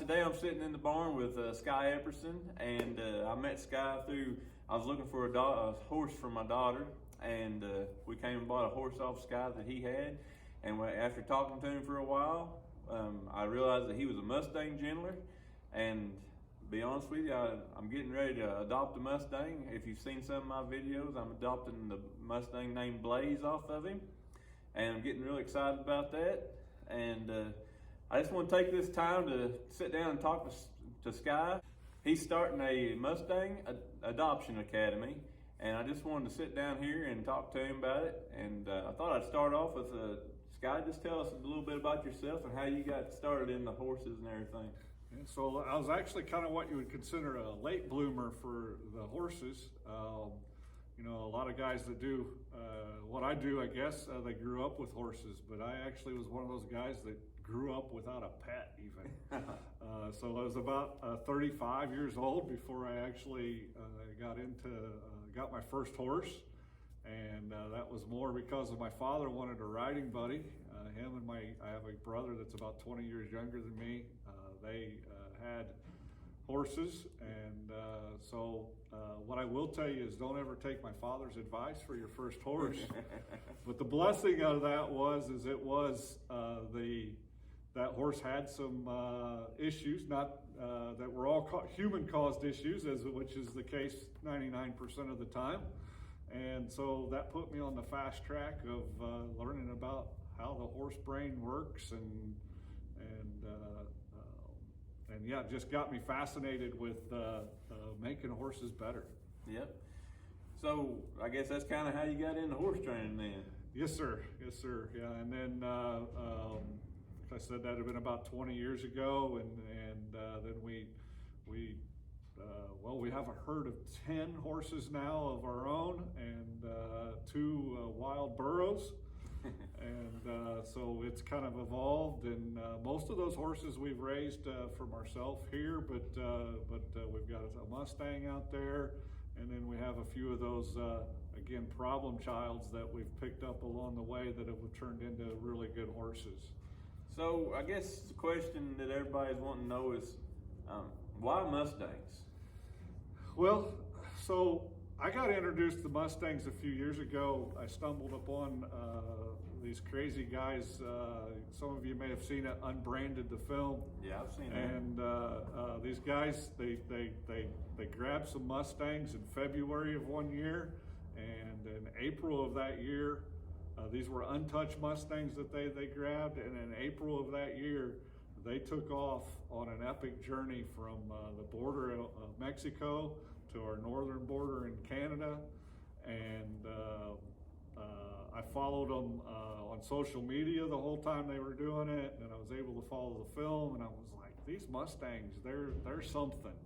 today I'm sitting in the barn with Sky Epperson, and I met Sky through, I was looking for a horse for my daughter, and we came and bought a horse off Sky that he had, and after talking to him for a while, I realized that he was a Mustang gentler, and to be honest with you, I'm getting ready to adopt a Mustang. If you've seen some of my videos, I'm adopting the Mustang named Blaze off of him, and I'm getting really excited about that. And I just want to take this time to sit down and talk to Sky. He's starting a Mustang Adoption Academy, and I just wanted to sit down here and talk to him about it. And I thought I'd start off with Sky, just tell us a little bit about yourself and how you got started in the horses and everything. And so I was actually kind of what you would consider a late bloomer for the horses. You know, a lot of guys that do what I do, I guess, they grew up with horses, but I actually was one of those guys that grew up without a pet even. So I was about 35 years old before I actually got my first horse. And that was more because of my father wanted a riding buddy. Him and I have a brother that's about 20 years younger than me. They had horses, and so what I will tell you is don't ever take my father's advice for your first horse. But the blessing out of that was that horse had some issues, not that were all human-caused issues, which is the case 99% of the time. And so that put me on the fast track of learning about how the horse brain works, and yeah, just got me fascinated with making horses better. Yep. So I guess that's kind of how you got into horse training then. Yes, sir. Yes, sir. Yeah, and then like I said, that had been about 20 years ago, and then we have a herd of 10 horses now of our own, and 2 wild burros. And so it's kind of evolved, and most of those horses we've raised from ourselves here, but we've got a Mustang out there, and then we have a few of those again problem childs that we've picked up along the way that have turned into really good horses. So I guess the question that everybody's wanting to know is why Mustangs? Well, so I got introduced to Mustangs a few years ago. I stumbled upon these crazy guys. Some of you may have seen it, Unbranded, the film. Yeah, I've seen it. And these guys, they grabbed some Mustangs in February of one year, and in April of that year, these were untouched Mustangs that they grabbed, and in April of that year, they took off on an epic journey from the border of Mexico to our northern border in Canada. And I followed them on social media the whole time they were doing it, and I was able to follow the film, and I was like, these Mustangs, they're something.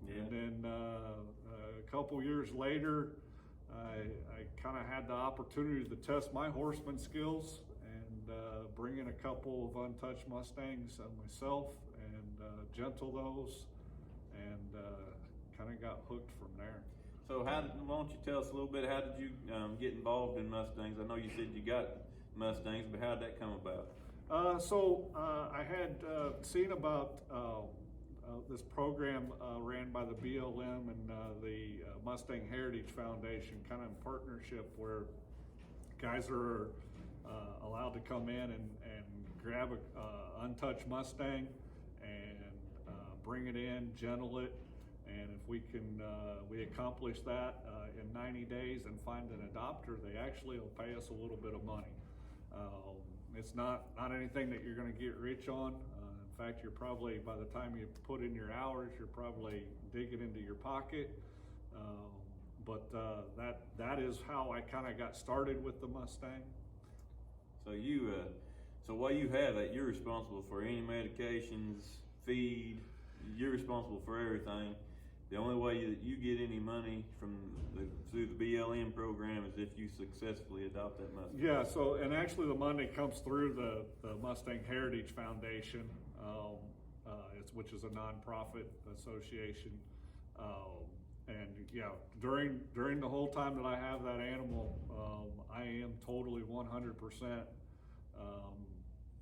Yeah. And then a couple years later, I kind of had the opportunity to test my horseman skills and bring in a couple of untouched Mustangs myself and gentle those, and kind of got hooked from there. So why don't you tell us a little bit, how did you get involved in Mustangs? I know you said you got Mustangs, but how did that come about? I had seen about this program ran by the BLM and the Mustang Heritage Foundation, kind of in partnership, where guys are allowed to come in and grab a untouched Mustang and bring it in, gentle it, and if we accomplish that in 90 days and find an adopter, they actually will pay us a little bit of money. It's not anything that you're going to get rich on. In fact, you're probably, by the time you put in your hours, you're probably digging into your pocket. But that is how I kind of got started with the Mustang. So so while you have that, you're responsible for any medications, feed. You're responsible for everything. The only way that you get any money through the BLM program is if you successfully adopt that Mustang. Yeah. So, and actually, the money comes through the Mustang Heritage Foundation, which is a nonprofit association. And yeah, during the whole time that I have that animal, I am totally 100%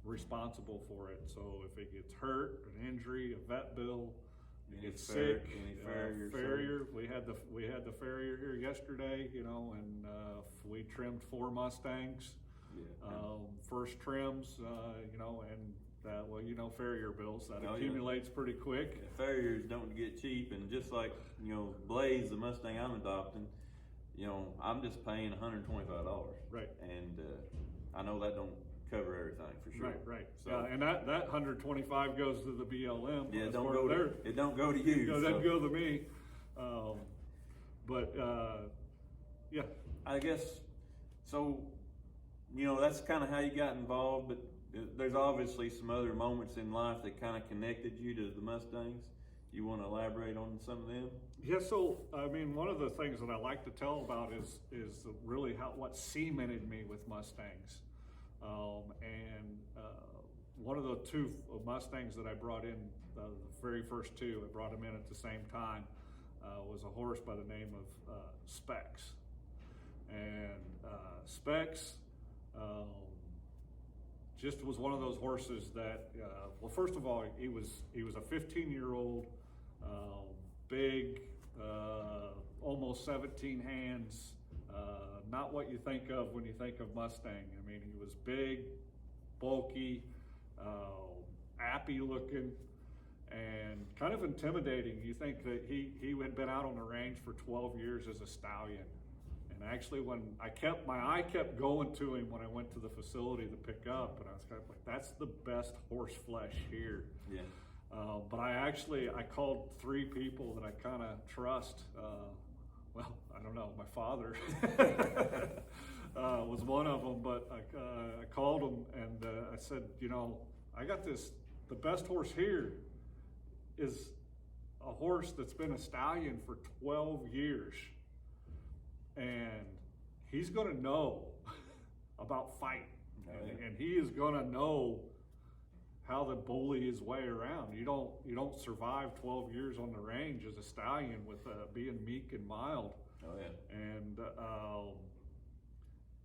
responsible for it. So if it gets hurt, an injury, a vet bill, it gets Any sick, farrier. We had the farrier here yesterday, you know, and we trimmed 4 Mustangs. Yeah. First trims, you know, and well, you know, farrier bills that Oh, accumulates pretty quick. Farriers don't get cheap, and just like, you know, Blaze, the Mustang I'm adopting, you know, I'm just paying $125. Right. And I know that don't cover everything for sure. Right. So, Yeah, and that 125 goes to the BLM. yeah, it don't go to you. It doesn't go to me. Yeah. I guess so. You know, that's kind of how you got involved, but there's obviously some other moments in life that kind of connected you to the Mustangs. You want to elaborate on some of them? Yeah, so I mean, one of the things that I like to tell about is really what cemented me with Mustangs, and one of the 2 Mustangs that I brought in, the very first 2, I brought them in at the same time, was a horse by the name of Specs, and Specs just was one of those horses that, well, first of all, he was a 15-year-old, big, almost 17 hands, not what you think of when you think of Mustang. I mean, he was big, bulky, appy looking, and kind of intimidating. You think that he had been out on the range for 12 years as a stallion. And actually, when my eye kept going to him when I went to the facility to pick up, and I was kind of like, that's the best horse flesh here. Yeah. But I called 3 people that I kind of trust. Well, I don't know, my father was one of them, but I called him and I said, you know, I got the best horse here is a horse that's been a stallion for 12 years. And he's going to know about fighting, and he is going to know how to bully his way around. You don't survive 12 years on the range as a stallion with being meek and mild. Oh yeah. And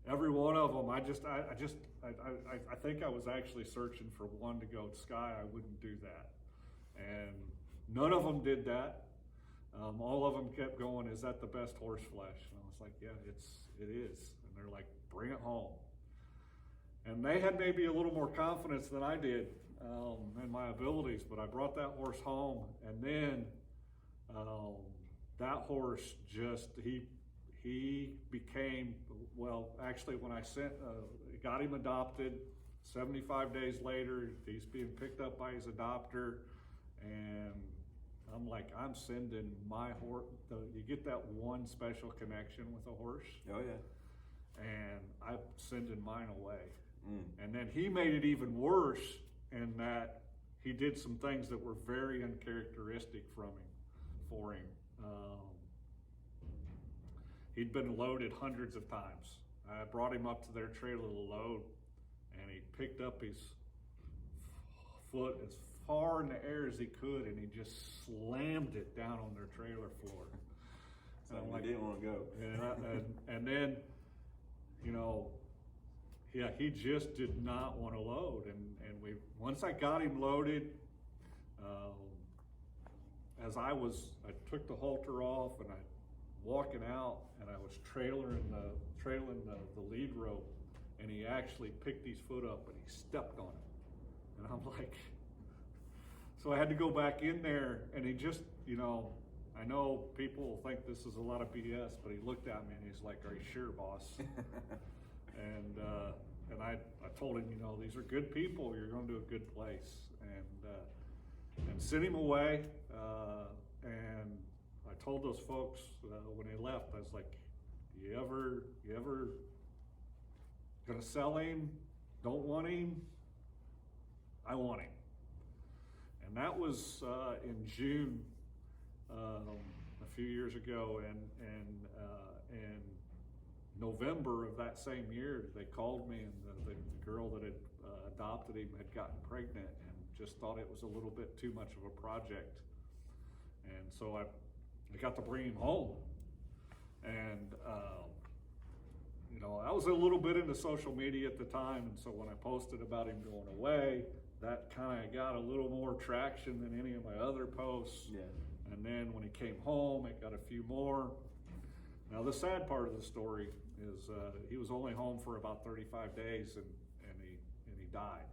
every one of them, I think I was actually searching for one to go Sky. I wouldn't do that, and none of them did that. All of them kept going, is that the best horse flesh? And I was like, yeah, it is. And they're like, bring it home. And they had maybe a little more confidence than I did in my abilities, but I brought that horse home, and then that horse just, he became, well, actually when I got him adopted, 75 days later, he's being picked up by his adopter, and I'm like, I'm sending my horse, you get that one special connection with a horse. Oh yeah. And I'm sending mine away. Mm. And then he made it even worse in that he did some things that were very uncharacteristic for him. He'd been loaded hundreds of times. I brought him up to their trailer to load, and he picked up his foot as far in the air as he could, and he just slammed it down on their trailer floor. So I'm like, didn't want to go. And then, you know, yeah, he just did not want to load. And once I got him loaded, I took the halter off and I walking out, and I was trailing the lead rope, and he actually picked his foot up and he stepped on it. And I'm like, so I had to go back in there, and he just, you know, I know people think this is a lot of BS, but he looked at me and he's like, are you sure, boss? And I told him, you know, these are good people, you're going to a good place, and sent him away. And I told those folks when they left, I was like, you ever gonna sell him? Don't want him? I want him. And that was in June a few years ago, and November of that same year, they called me, and the girl that had adopted him had gotten pregnant and just thought it was a little bit too much of a project. And so I got to bring him home. And you know, I was a little bit into social media at the time, and so when I posted about him going away, that kind of got a little more traction than any of my other posts. Yeah. And then when he came home, it got a few more. Now the sad part of the story is he was only home for about 35 days, and he died.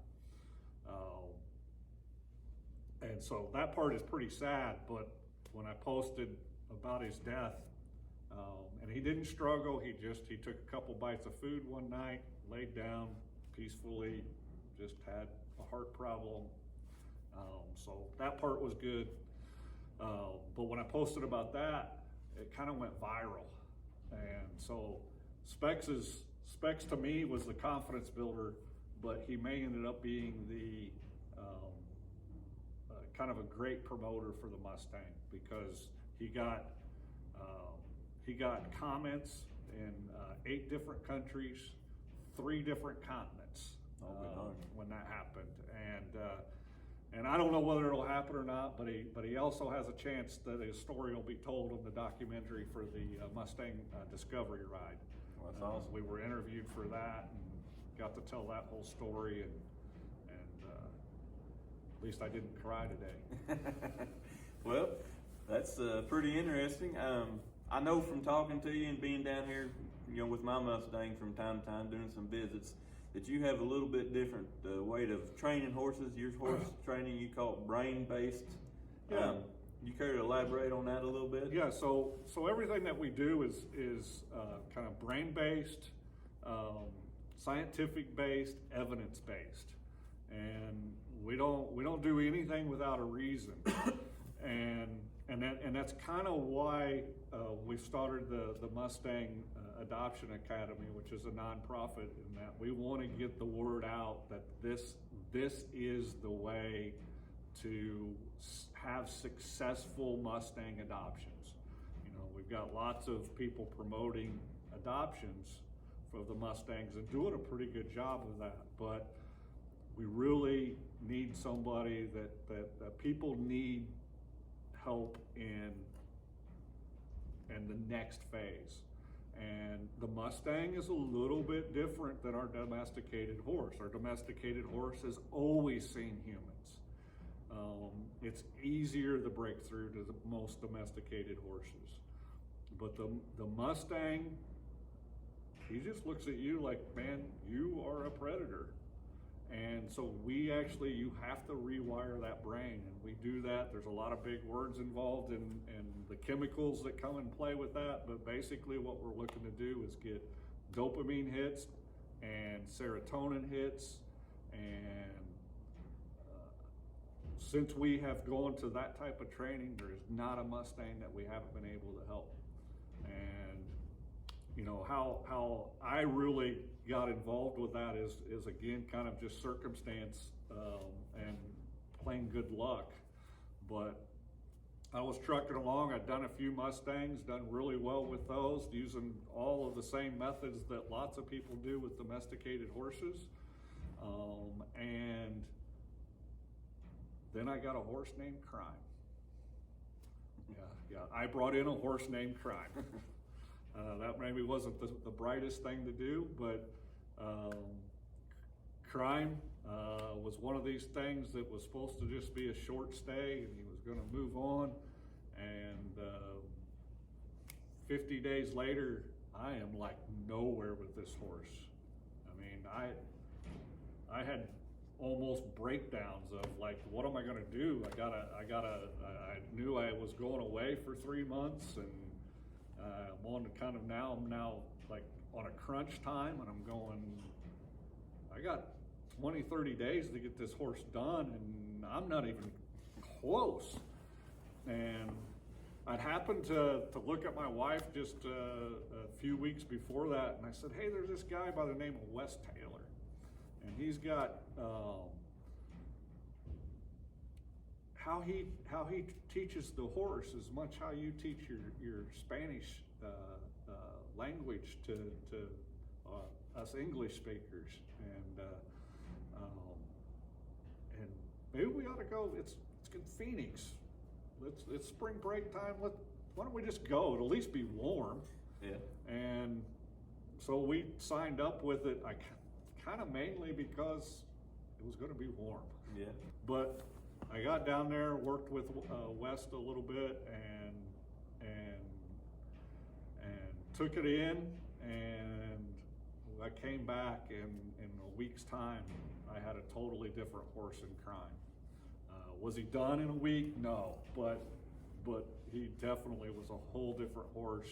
And so that part is pretty sad. But when I posted about his death, and he didn't struggle. He took a couple bites of food one night, laid down peacefully, just had a heart problem. So that part was good. But when I posted about that, it kind of went viral. And so Specs to me was the confidence builder, but he may ended up being the kind of a great promoter for the Mustang, because he got comments in 8 different countries, 3 different continents when that happened. And I don't know whether it'll happen or not, but he also has a chance that his story will be told in the documentary for the Mustang Discovery Ride. Well, that's awesome. We were interviewed for that and got to tell that whole story, and at least I didn't cry today. Well, that's pretty interesting. I know from talking to you and being down here, you know, with my Mustang from time to time, doing some visits, that you have a little bit different way of training horses. Your horse training, you call it brain-based. Yeah. You care to elaborate on that a little bit? Yeah, so everything that we do is kind of brain-based, scientific-based, evidence-based, and we don't do anything without a reason. And that's kind of why we started the Mustang Adoption Academy, which is a nonprofit, in that we want to get the word out that this is the way to have successful Mustang adoptions. You know, we've got lots of people promoting adoptions for the Mustangs and doing a pretty good job of that, but we really need somebody that people need help in the next phase. And the Mustang is a little bit different than our domesticated horse. Our domesticated horse has always seen humans. It's easier to break through to the most domesticated horses. But the Mustang, he just looks at you like, man, you are a predator. And so you have to rewire that brain, and we do that. There's a lot of big words involved in the chemicals that come and play with that, but basically what we're looking to do is get dopamine hits and serotonin hits, and since we have gone to that type of training, there is not a Mustang that we haven't been able to help. And you know, how I really got involved with that is again kind of just circumstance and plain good luck. But I was trucking along. I'd done a few Mustangs, done really well with those, using all of the same methods that lots of people do with domesticated horses. And then I got a horse named Crime. Yeah, I brought in a horse named Crime. That maybe wasn't the brightest thing to do, but Crime was one of these things that was supposed to just be a short stay, and he was going to move on. And 50 days later, I am like nowhere with this horse. I mean, I had almost breakdowns of like, what am I going to do? I knew I was going away for 3 months, and I'm on kind of I'm now like on a crunch time, and I'm going, I got 20, 30 days to get this horse done, and I'm not even close. And I'd happened to look at my wife just a few weeks before that, and I said, hey, there's this guy by the name of Wes Taylor, and he's got how he teaches the horse is much how you teach your Spanish language to us English speakers, and maybe we ought to go. It's Phoenix. It's spring break time. Why don't we just go? It'll at least be warm. Yeah. And so we signed up with it, I kind of mainly because it was going to be warm. Yeah. But I got down there, worked with West a little bit, and took it in, and I came back, and in a week's time, I had a totally different horse in crime. Was he done in a week? No, but he definitely was a whole different horse,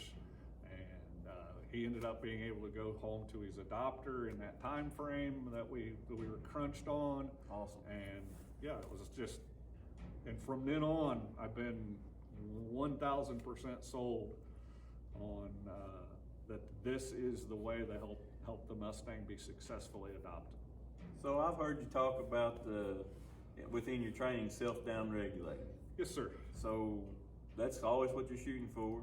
and he ended up being able to go home to his adopter in that time frame that we were crunched on. Awesome. And yeah, it was just, and from then on, I've been 1,000% sold on that this is the way to help the Mustang be successfully adopted. So I've heard you talk about within your training, self-down-regulating. Yes, sir. So that's always what you're shooting for.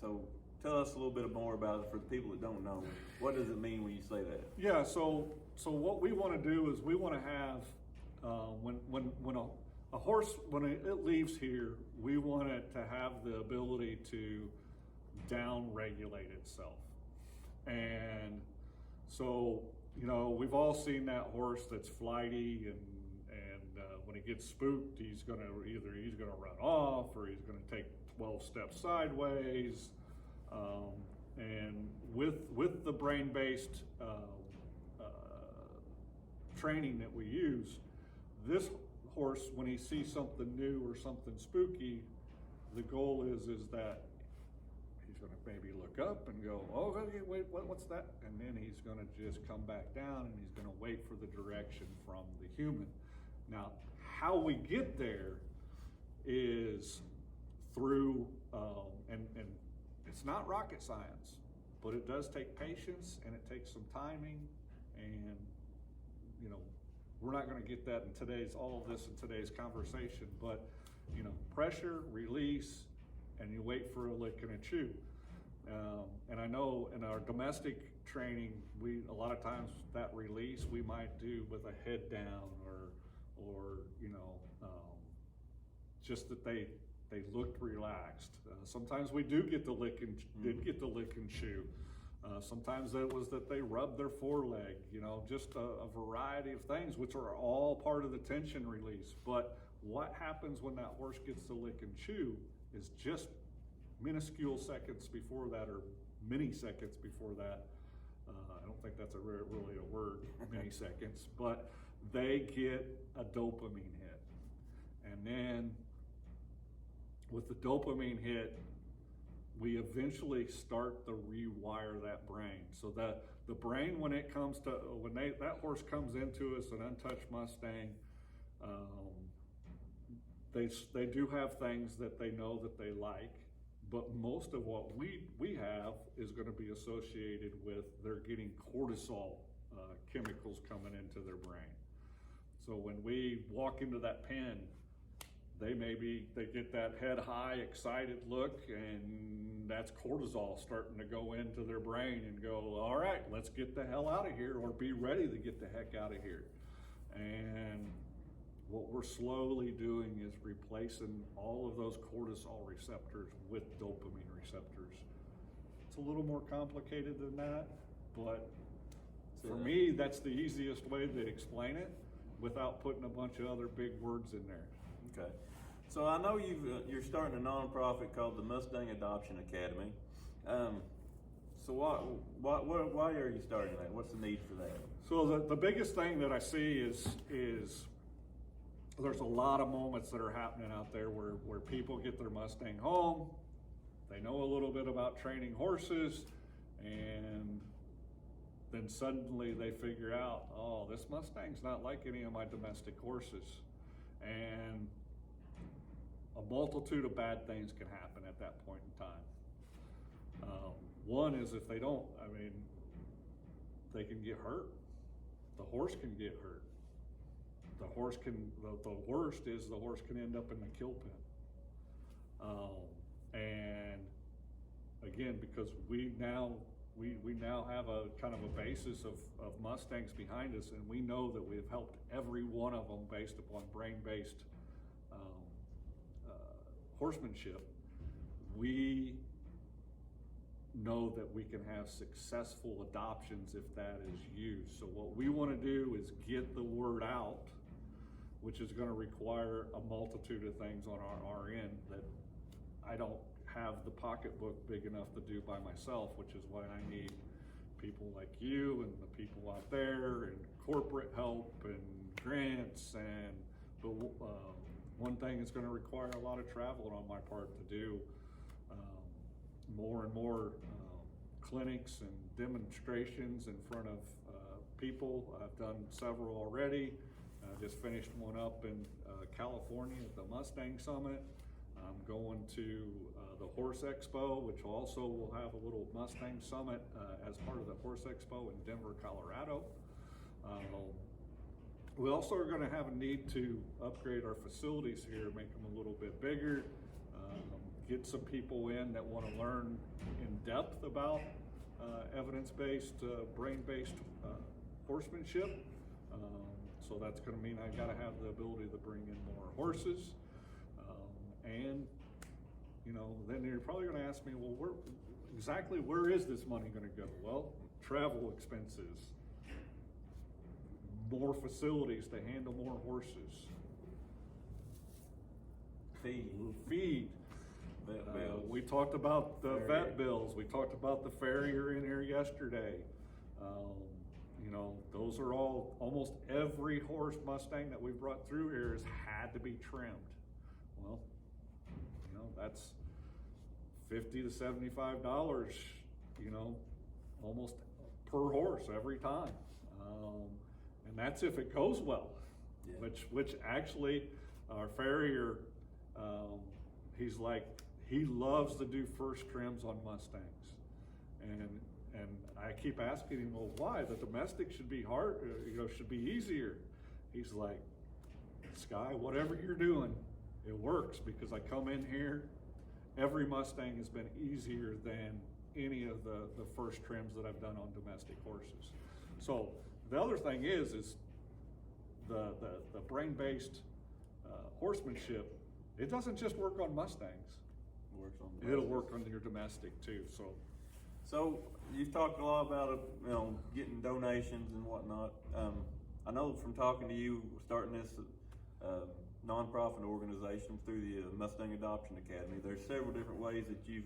So tell us a little bit more about it for the people that don't know. What does it mean when you say that? Yeah, so what we want to do is we want to have, when a horse, when it leaves here, we want it to have the ability to down-regulate itself. And so, you know, we've all seen that horse that's flighty, and when he gets spooked, he's gonna run off, or he's gonna take 12 steps sideways. And with the brain-based training that we use, this horse, when he sees something new or something spooky, the goal is that he's going to maybe look up and go, oh, wait, what's that? And then he's going to just come back down, and he's going to wait for the direction from the human. Now, how we get there is through, and it's not rocket science, but it does take patience, and it takes some timing, and you know, we're not going to get that in all of this in today's conversation, but you know, pressure, release, and you wait for a lick and a chew. And I know in our domestic training, a lot of times that release we might do with a head down, or you know, just that they looked relaxed. Sometimes we did get the lick and chew. Sometimes it was that they rubbed their foreleg, you know, just a variety of things, which are all part of the tension release. But what happens when that horse gets the lick and chew is just minuscule seconds before that, or mini seconds before that. I don't think that's really a word, mini seconds, but they get a dopamine hit. And then with the dopamine hit, we eventually start to rewire that brain. So that the brain, when it comes to, that horse comes into us, an untouched Mustang, they do have things that they know that they like, but most of what we have is going to be associated with they're getting cortisol chemicals coming into their brain. So when we walk into that pen, they get that head high, excited look, and that's cortisol starting to go into their brain and go, all right, let's get the hell out of here, or be ready to get the heck out of here. And what we're slowly doing is replacing all of those cortisol receptors with dopamine receptors. It's a little more complicated than that, but for me, that's the easiest way to explain it without putting a bunch of other big words in there. Okay. So I know you're starting a nonprofit called the Mustang Adoption Academy. So why are you starting that? What's the need for that? So the biggest thing that I see is there's a lot of moments that are happening out there where people get their Mustang home, they know a little bit about training horses, and then suddenly they figure out, oh, this Mustang's not like any of my domestic horses. And a multitude of bad things can happen at that point in time. One is if they don't, they can get hurt. The horse can get hurt. The worst is the horse can end up in the kill pen. And again, because we now have a kind of a basis of Mustangs behind us, and we know that we've helped every one of them based upon brain-based horsemanship. We know that we can have successful adoptions if that is used. So what we want to do is get the word out, which is going to require a multitude of things on our end that I don't have the pocketbook big enough to do by myself, which is why I need people like you and the people out there and corporate help and grants. And but one thing is going to require a lot of travel on my part to do more and more clinics and demonstrations in front of people. I've done several already. Just finished one up in California at the Mustang Summit. I'm going to the Horse Expo, which also will have a little Mustang Summit as part of the Horse Expo in Denver, Colorado. We also are going to have a need to upgrade our facilities here, make them a little bit bigger, get some people in that want to learn in depth about evidence-based, brain-based horsemanship. So that's going to mean I got to have the ability to bring in more horses. And, you know, then you're probably going to ask me, well, where is this money going to go? Well, travel expenses, more facilities to handle more horses, feed. We talked about the vet bills. We talked about the farrier in here yesterday. You know, those are all, almost every horse Mustang that we brought through here has had to be trimmed. Well, you know, that's $50 to $75, you know, almost per horse every time. And that's if it goes well, yeah. Which actually our farrier, he's like, he loves to do first trims on Mustangs. And I keep asking him, well, why? The domestic should be hard, you know, should be easier. He's like, Sky, whatever you're doing, it works, because I come in here, every Mustang has been easier than any of the first trims that I've done on domestic horses. So the other thing is the brain-based horsemanship, it doesn't just work on Mustangs. It works on It'll work on your domestic too. So you've talked a lot about, you know, getting donations and whatnot. I know from talking to you, starting this nonprofit organization through the Mustang Adoption Academy, there's several different ways that you've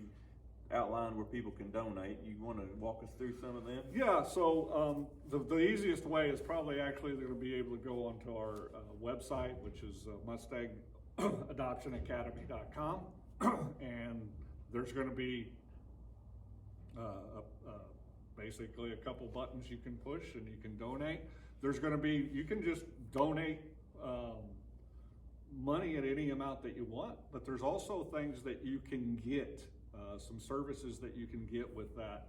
outlined where people can donate. You want to walk us through some of them? Yeah, so the easiest way is probably actually they're going to be able to go onto our website, which is mustangadoptionacademy.com, and there's going to be basically a couple buttons you can push and you can donate. There's going to be, you can just donate money at any amount that you want, but there's also things that you can get, some services that you can get with that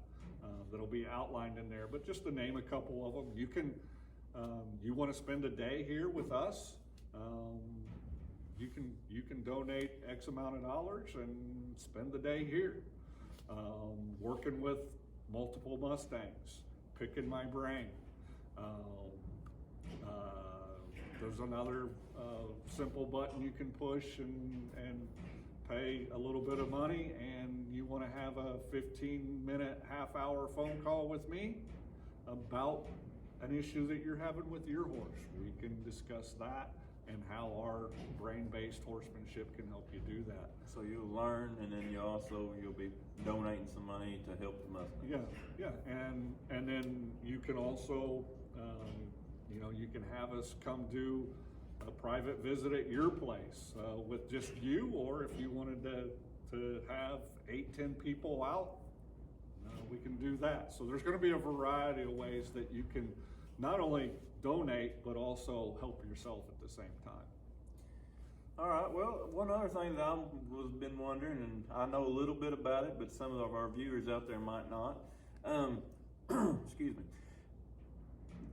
that'll be outlined in there. But just to name a couple of them, you can, you want to spend a day here with us, you can donate X amount of dollars and spend the day here. Working with multiple Mustangs, picking my brain. There's another simple button you can push and pay a little bit of money, and you want to have a 15-minute, half-hour phone call with me about an issue that you're having with your horse. We can discuss that and how our brain-based horsemanship can help you do that. So you'll learn, and then you'll be donating some money to help the Mustangs. Yeah, and then you can also, you know, you can have us come do a private visit at your place with just you, or if you wanted to have 8-10 people out, we can do that. So there's going to be a variety of ways that you can not only donate, but also help yourself at the same time. All right, well, one other thing that I've been wondering, and I know a little bit about it, but some of our viewers out there might not. Excuse me.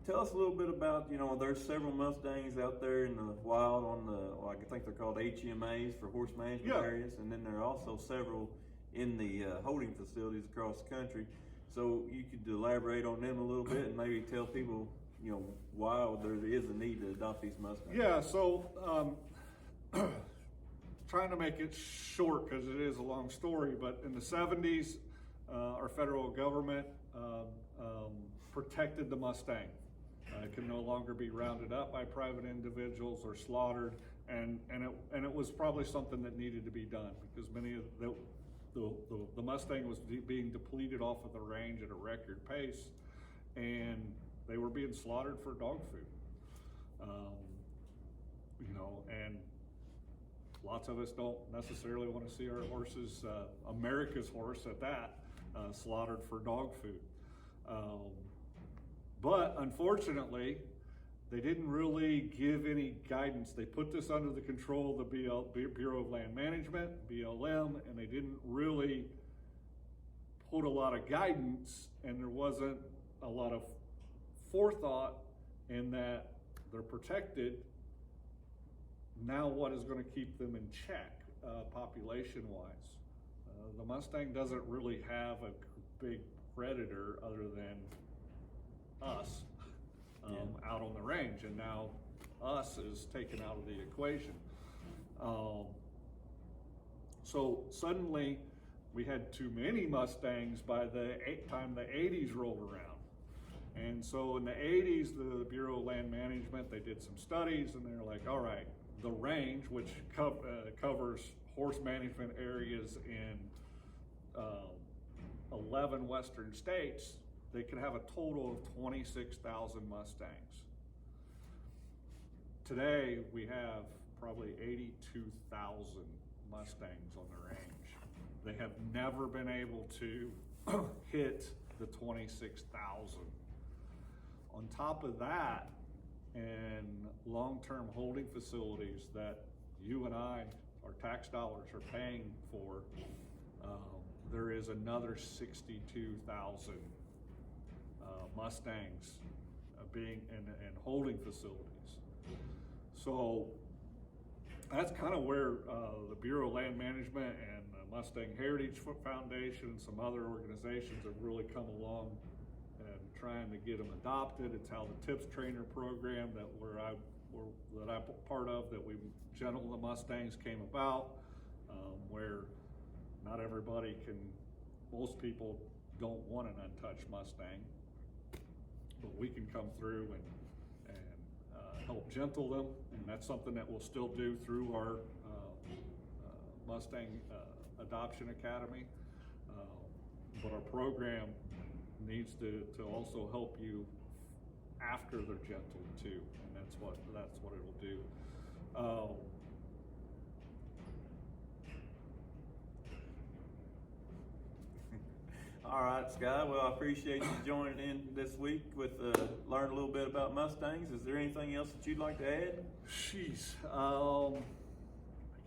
Tell us a little bit about, you know, there's several Mustangs out there in the wild on the, I think they're called HMAs for horse management areas, and then there are also several in the holding facilities across the country. So you could elaborate on them a little bit and maybe tell people, you know, why there is a need to adopt these Mustangs. Yeah, so trying to make it short because it is a long story, but in the 70s, our federal government protected the Mustang. It can no longer be rounded up by private individuals or slaughtered, and it was probably something that needed to be done, because many of the Mustang was being depleted off of the range at a record pace, and they were being slaughtered for dog food. And lots of us don't necessarily want to see our horses, America's horse at that, slaughtered for dog food. But unfortunately, they didn't really give any guidance. They put this under the control of the Bureau of Land Management, BLM, and they didn't really put a lot of guidance, and there wasn't a lot of forethought in that they're protected. Now what is going to keep them in check population-wise? The Mustang doesn't really have a big predator other than us out on the range, and now us is taken out of the equation. So suddenly we had too many Mustangs by the time the 80s rolled around. And so in the 80s, the Bureau of Land Management, they did some studies, and they're like, all right, the range, which covers horse management areas in 11 western states, they could have a total of 26,000 Mustangs. Today, we have probably 82,000 Mustangs on the range. They have never been able to hit the 26,000. On top of that, in long-term holding facilities that you and I, our tax dollars, are paying for, there is another 62,000 Mustangs being in holding facilities. So that's kind of where the Bureau of Land Management and the Mustang Heritage Foundation and some other organizations have really come along and trying to get them adopted. It's how the TIPS trainer program that I'm part of, that we gentle the Mustangs, came about, where not everybody can, most people don't want an untouched Mustang, but we can come through and help gentle them, and that's something that we'll still do through our Mustang Adoption Academy. But our program needs to also help you after they're gentled too, and that's what it'll do. All right, Sky. Well, I appreciate you joining in this week with learn a little bit about Mustangs. Is there anything else that you'd like to add? Jeez, I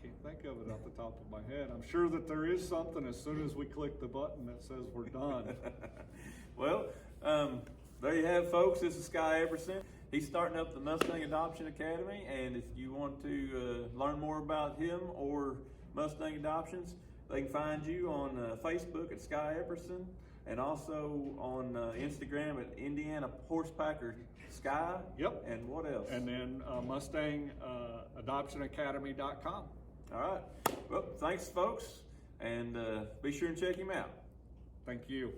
can't think of it off the top of my head. I'm sure that there is something as soon as we click the button that says we're done. Well, there you have, folks. This is Sky Epperson. He's starting up the Mustang Adoption Academy, and if you want to learn more about him or Mustang adoptions, they can find you on Facebook at Sky Epperson, and also on Instagram at Indiana Horsepacker Sky. Yep. And what else? And then Mustang adoptionacademy.com. All right. Well, thanks, folks, and be sure and check him out. Thank you.